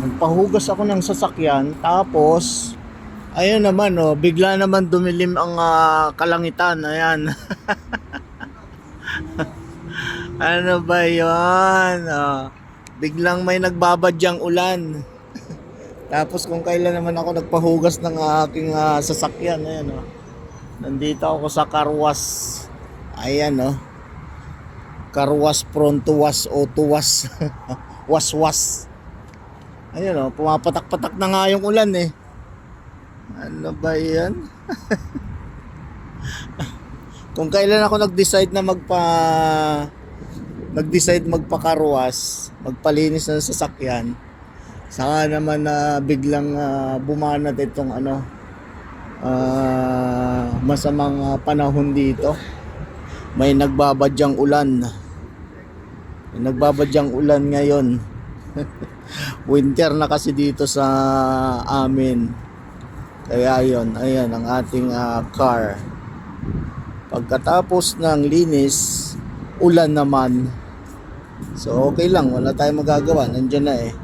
Nagpahugas ako ng sasakyan, tapos ayun naman, oh, bigla naman dumilim ang kalangitan. Ayan. Ano ba 'yon? Biglang may nagbabadyang ulan. Tapos kung kailan naman ako nagpahugas ng aking sasakyan, ayan, oh. Nandito ako sa Carwash. Ayan, oh. Carwash pronto was o tuwas. Was. Ayun, oh, pumapatak-patak na nga yung ulan eh. Ano ba 'yan? Kung kailan ako nag-decide magpa-carwash, magpalinis ng sasakyan, saka naman na biglang bumanat itong masamang panahon dito. May nagbabadyang ulan. Ngayon. Winter na kasi dito sa amin. Kaya ayan ang ating car. Pagkatapos ng linis, ulan naman. So okay lang, wala tayong magagawa. Nandiyan na eh.